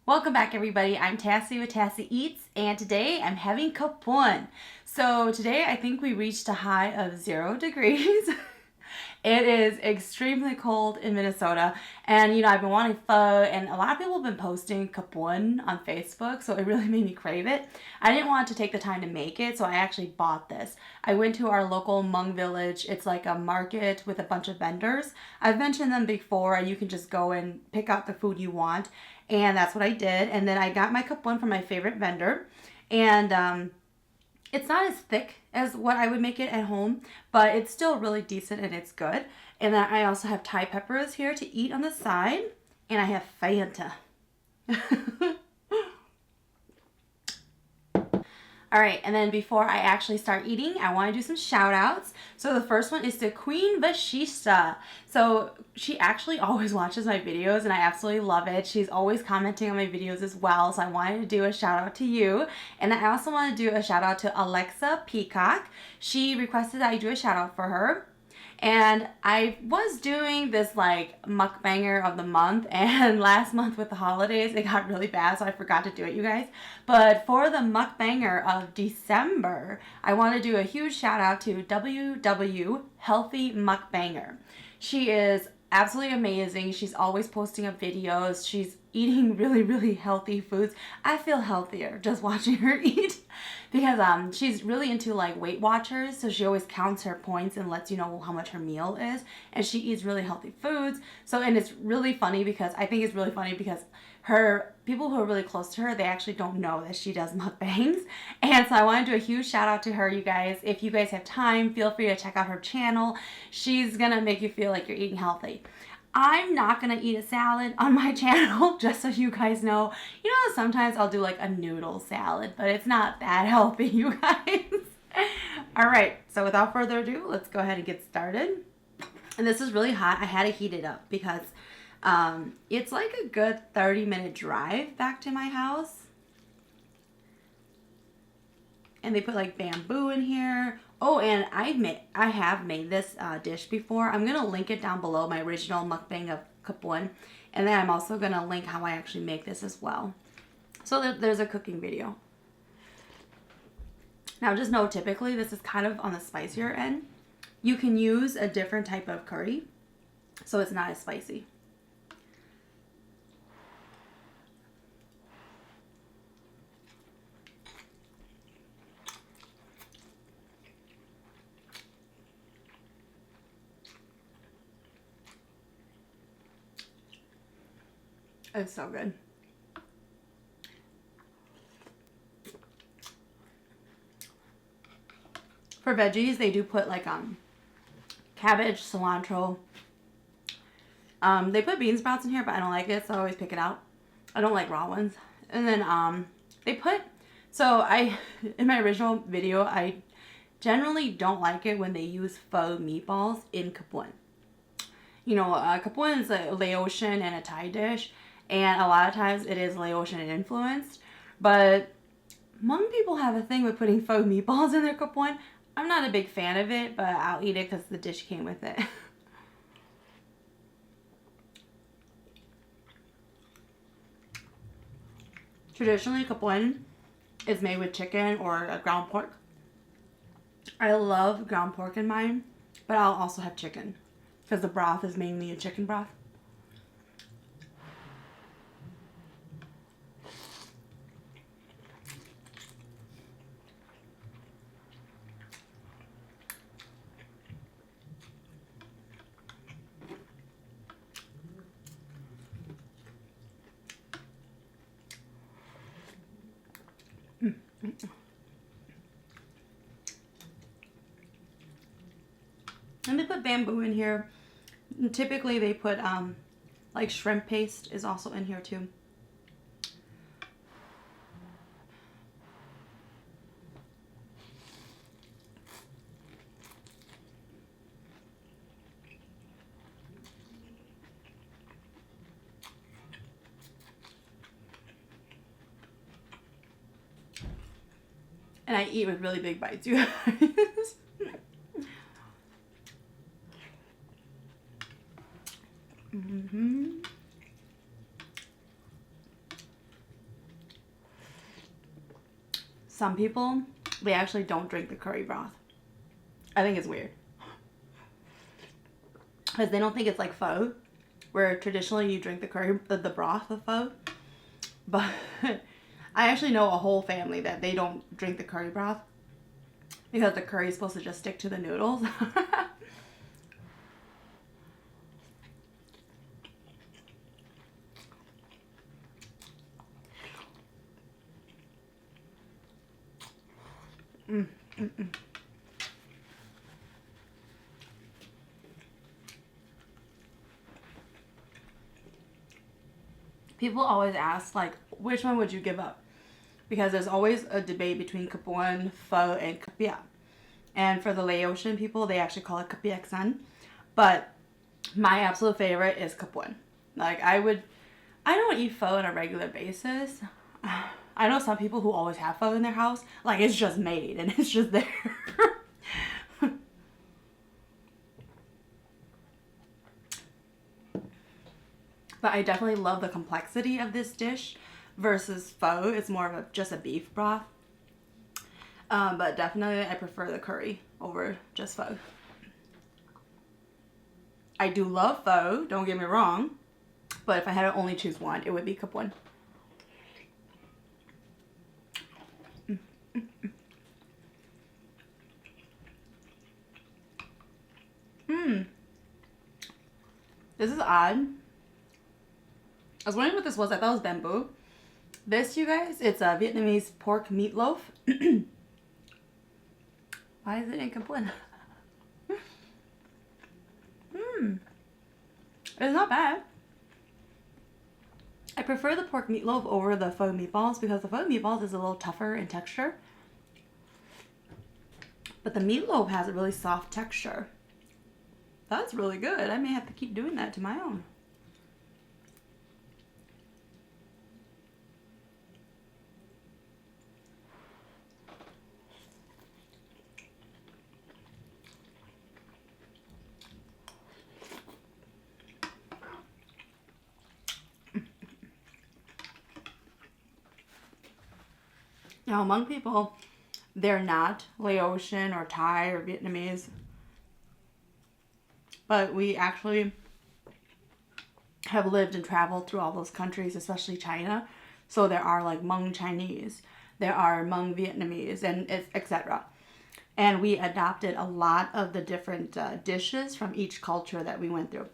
Welcome back, everybody. I'm Tassie with Tassie Eats, and today I'm having Khao Poon. So today I think we reached a high of 0 degrees. It is extremely cold in Minnesota, and I've been wanting pho, and a lot of people have been posting Khao Poon on Facebook, so it really made me crave it. I didn't want to take the time to make it, so I actually bought this. I went to our local Hmong village. It's like a market with a bunch of vendors. I've mentioned them before, and you can just go and pick out the food you want, and that's what I did. And then I got my Khao Poon from my favorite vendor, and it's not as thick as what I would make it at home, but it's still really decent and it's good. And then I also have Thai peppers here to eat on the side, and I have Fanta. All right, and then before I actually start eating, I want to do some shout outs. So the first one is to Queen Vashista. So she actually always watches my videos and I absolutely love it. She's always commenting on my videos as well. So I wanted to do a shout out to you. And I also want to do a shout out to Alexa Peacock. She requested that I do a shout out for her. And I was doing this like mukbanger of the month, and last month with the holidays it got really bad, so I forgot to do it, you guys. But for the mukbanger of December, I want to do a huge shout out to WW Healthy-Mukbanger. She is absolutely amazing. She's always posting up videos. She's eating really healthy foods. I feel healthier just watching her eat because she's really into like Weight Watchers, so she always counts her points and lets you know how much her meal is, and she eats really healthy foods. So, and it's really funny because I think it's really funny because her people who are really close to her, they actually don't know that she does mukbangs. And so I want to do a huge shout out to her, you guys. If you guys have time, feel free to check out her channel. She's gonna make you feel like you're eating healthy. I'm not gonna eat a salad on my channel, just so you guys know. Sometimes I'll do like a noodle salad, but it's not that healthy, you guys. All right, so without further ado, let's go ahead and get started. And this is really hot. I had to heat it up because it's like a good 30-minute drive back to my house. And they put like bamboo in here. Oh, and I have made this dish before. I'm gonna link it down below, my original mukbang of Khao Poon, and then I'm also gonna link how I actually make this as well. So there's a cooking video. Now just know, typically this is kind of on the spicier end. You can use a different type of curry, so it's not as spicy. It's so good. For veggies, they do put like cabbage, cilantro. They put bean sprouts in here, but I don't like it, so I always pick it out. I don't like raw ones. And then they put, in my original video, I generally don't like it when they use pho meatballs in Khao Poon. Khao Poon is a Laotian and a Thai dish, and a lot of times it is Laotian influenced, but Hmong people have a thing with putting pho meatballs in their Khao Poon. I'm not a big fan of it, but I'll eat it because the dish came with it. Traditionally, Khao Poon is made with chicken or ground pork. I love ground pork in mine, but I'll also have chicken because the broth is mainly a chicken broth. And they put bamboo in here. And typically they put like shrimp paste is also in here too. And I eat with really big bites, you guys. some people, they actually don't drink the curry broth. I think it's weird. Because they don't think it's like pho, where traditionally you drink the broth of pho. But I actually know a whole family that they don't drink the curry broth because the curry is supposed to just stick to the noodles. People always ask, like, which one would you give up? Because there's always a debate between Kapuan, Pho, and Kapia. And for the Laotian people, they actually call it Kapiaksan. But my absolute favorite is Kapuan. Like, I don't eat pho on a regular basis. I know some people who always have pho in their house. Like, it's just made and it's just there. But I definitely love the complexity of this dish versus pho. It's more of just a beef broth. But definitely I prefer the curry over just pho. I do love pho, don't get me wrong. But if I had to only choose one, it would be Kapuan. This is odd. I was wondering what this was. I thought it was bamboo. This, you guys, it's a Vietnamese pork meatloaf. Why is it in Kapuan? It's not bad. I prefer the pork meatloaf over the pho meatballs because the pho meatballs is a little tougher in texture. But the meatloaf has a really soft texture. That's really good. I may have to keep doing that to my own. Now, Hmong people, they're not Laotian or Thai or Vietnamese. But we actually have lived and traveled through all those countries, especially China. So there are like Hmong Chinese, there are Hmong Vietnamese, and etc. And we adopted a lot of the different dishes from each culture that we went through.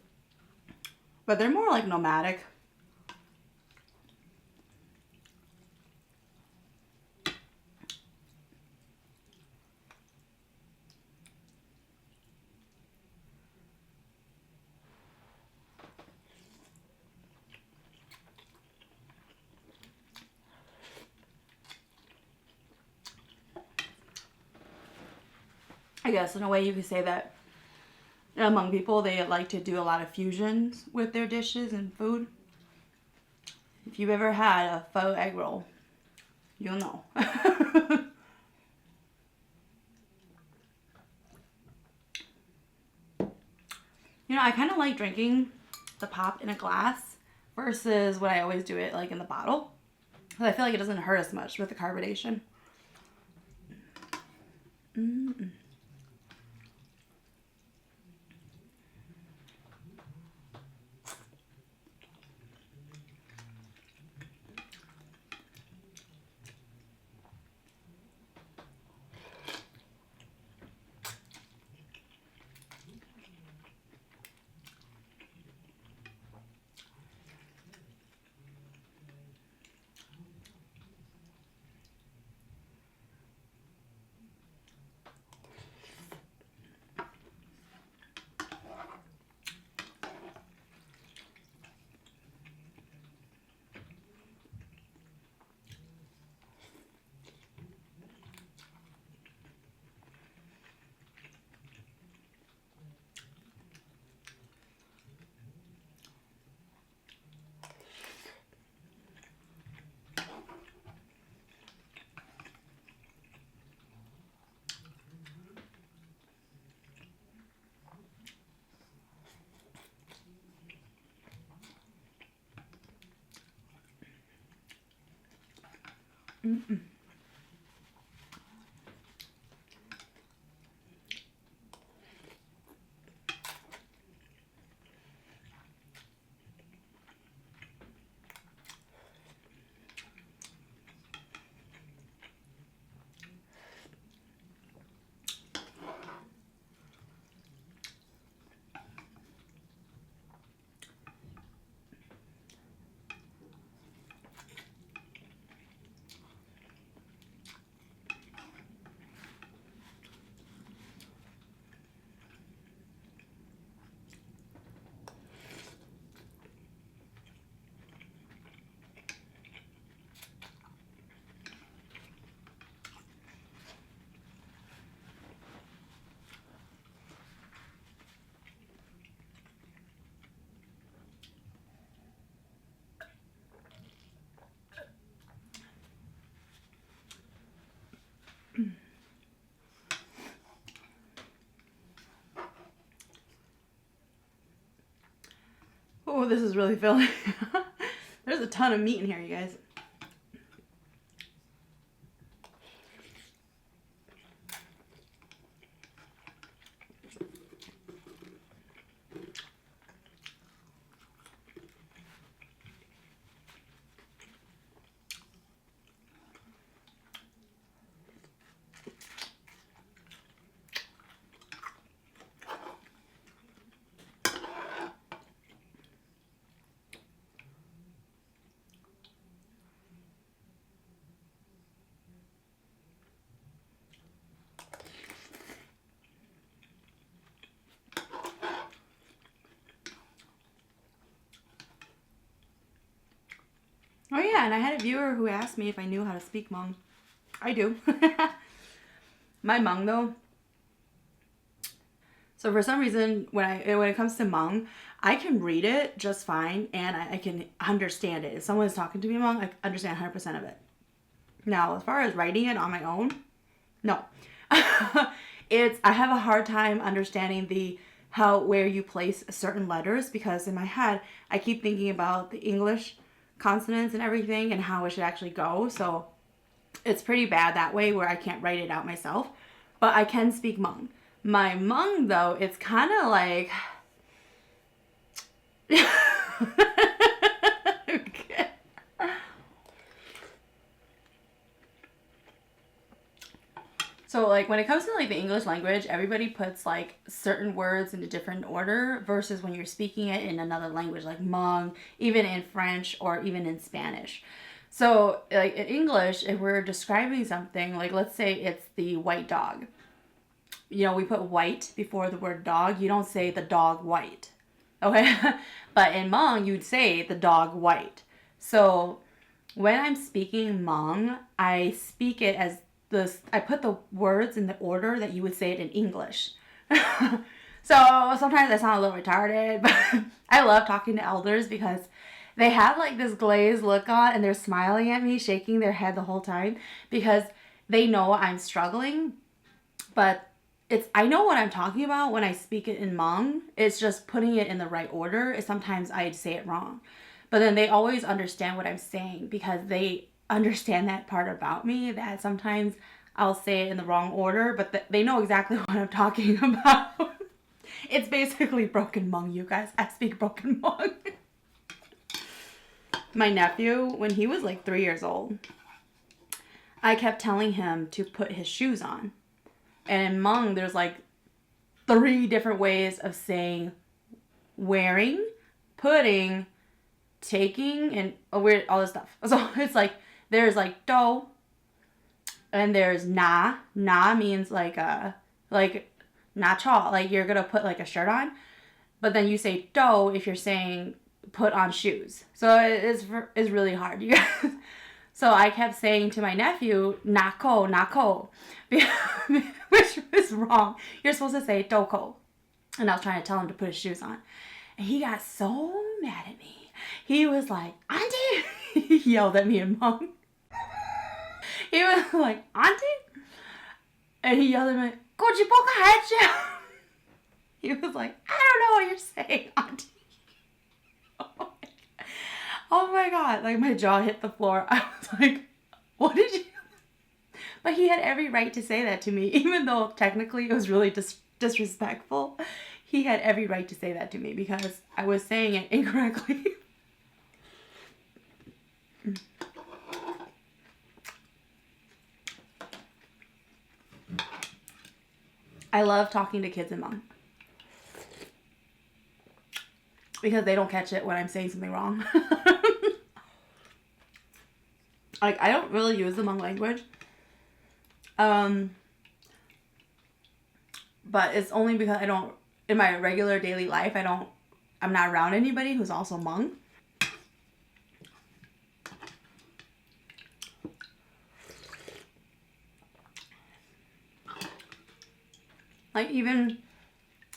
But they're more like nomadic. I guess in a way you could say that among people, they like to do a lot of fusions with their dishes and food. If you've ever had a pho egg roll, you'll know. You know, I kind of like drinking the pop in a glass versus what I always do it like in the bottle. Because I feel like it doesn't hurt as much with the carbonation. Oh, this is really filling. There's a ton of meat in here, you guys. Oh yeah, and I had a viewer who asked me if I knew how to speak Hmong. I do. My Hmong though. So for some reason, when it comes to Hmong, I can read it just fine and I can understand it. If someone is talking to me Hmong, I understand 100% of it. Now, as far as writing it on my own, no. I have a hard time understanding where you place certain letters, because in my head I keep thinking about the English consonants and everything and how it should actually go. So it's pretty bad that way where I can't write it out myself, but I can speak Hmong. My Hmong though, it's kind of like okay. So like when it comes to like the English language, everybody puts like certain words in a different order versus when you're speaking it in another language like Hmong, even in French or even in Spanish. So like in English, if we're describing something, like let's say it's the white dog. You know, we put white before the word dog. You don't say the dog white. Okay? But in Hmong, you'd say the dog white. So when I'm speaking Hmong, I speak it as I put the words in the order that you would say it in English. So sometimes I sound a little retarded, but I love talking to elders because they have like this glazed look on and they're smiling at me, shaking their head the whole time because they know I'm struggling. But I know what I'm talking about when I speak it in Hmong. It's just putting it in the right order. Sometimes I'd say it wrong. But then they always understand what I'm saying because they understand that part about me, that sometimes I'll say it in the wrong order, but they know exactly what I'm talking about. It's basically broken Hmong, you guys. I speak broken Hmong. My nephew, when he was like 3 years old, I kept telling him to put his shoes on. And in Hmong, there's like 3 different ways of saying wearing, putting, taking, and all this stuff. So it's like, there's like do, and there's na. Na means like na cha, like you're gonna put like a shirt on. But then you say do if you're saying put on shoes. So it's really hard, you guys. So I kept saying to my nephew, nako, nako, which is wrong. You're supposed to say doko. And I was trying to tell him to put his shoes on. And he got so mad at me. He was like, Auntie! He yelled at me in Hmong. He was like, Auntie? And he yelled at me, he was like, I don't know what you're saying, Auntie. Oh my God. Like my jaw hit the floor. I was like, what did you? But he had every right to say that to me, even though technically it was really disrespectful. He had every right to say that to me because I was saying it incorrectly. I love talking to kids in Hmong because they don't catch it when I'm saying something wrong. Like, I don't really use the Hmong language. But it's only because in my regular daily life, I'm not around anybody who's also Hmong. Like, even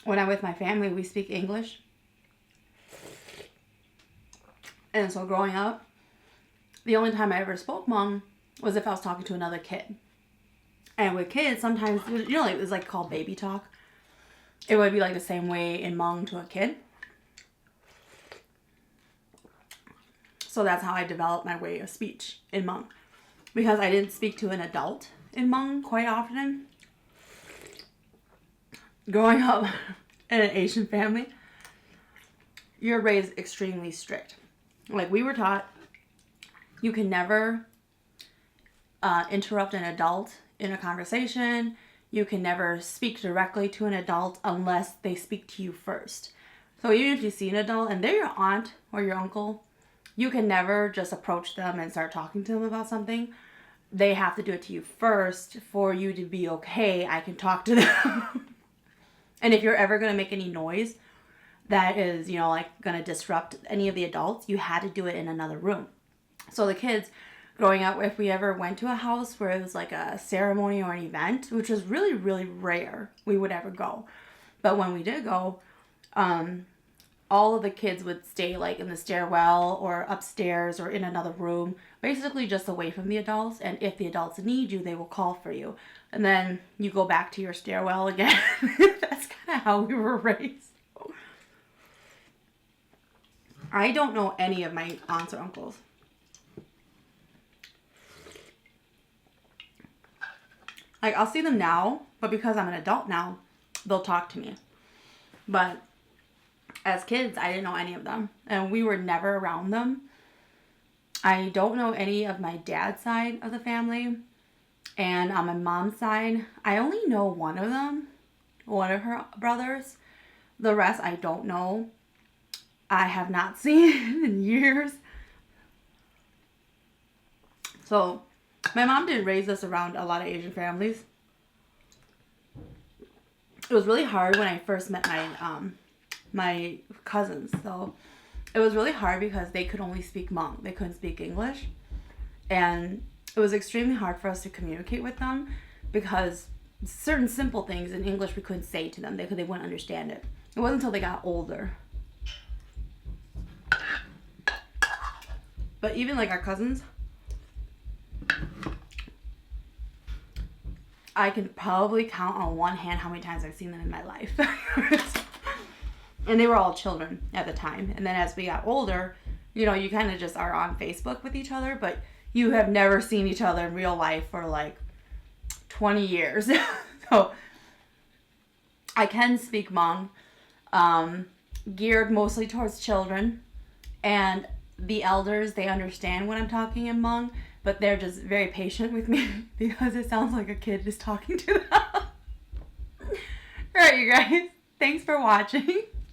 when I'm with my family, we speak English. And so growing up, the only time I ever spoke Hmong was if I was talking to another kid. And with kids, sometimes, you know, it was like called baby talk. It would be like the same way in Hmong to a kid. So that's how I developed my way of speech in Hmong. Because I didn't speak to an adult in Hmong quite often. Growing up in an Asian family, you're raised extremely strict. Like, we were taught you can never interrupt an adult in a conversation. You can never speak directly to an adult unless they speak to you first. So even if you see an adult and they're your aunt or your uncle, you can never just approach them and start talking to them about something. They have to do it to you first for you to be okay. I can talk to them. And if you're ever going to make any noise that is, you know, like going to disrupt any of the adults, you had to do it in another room. So the kids growing up, if we ever went to a house where it was like a ceremony or an event, which was really, really rare, we would ever go. But when we did go, all of the kids would stay like in the stairwell or upstairs or in another room, basically just away from the adults. And if the adults need you, they will call for you. And then you go back to your stairwell again. That's kind of how we were raised. I don't know any of my aunts or uncles. Like, I'll see them now, but because I'm an adult now, they'll talk to me. But as kids, I didn't know any of them, and we were never around them. I don't know any of my dad's side of the family, and on my mom's side, I only know one of them, one of her brothers. The rest, I don't know. I have not seen in years. So, my mom did raise us around a lot of Asian families. It was really hard when I first met my cousins. So it was really hard because they could only speak Hmong. They couldn't speak English. And it was extremely hard for us to communicate with them because certain simple things in English we couldn't say to them because they wouldn't understand it. It wasn't until they got older. But even like our cousins, I can probably count on one hand how many times I've seen them in my life. And they were all children at the time. And then as we got older, you know, you kind of just are on Facebook with each other, but you have never seen each other in real life for like 20 years. So I can speak Hmong, geared mostly towards children. And the elders, they understand when I'm talking in Hmong, but they're just very patient with me because it sounds like a kid is talking to them. All right, you guys. Thanks for watching.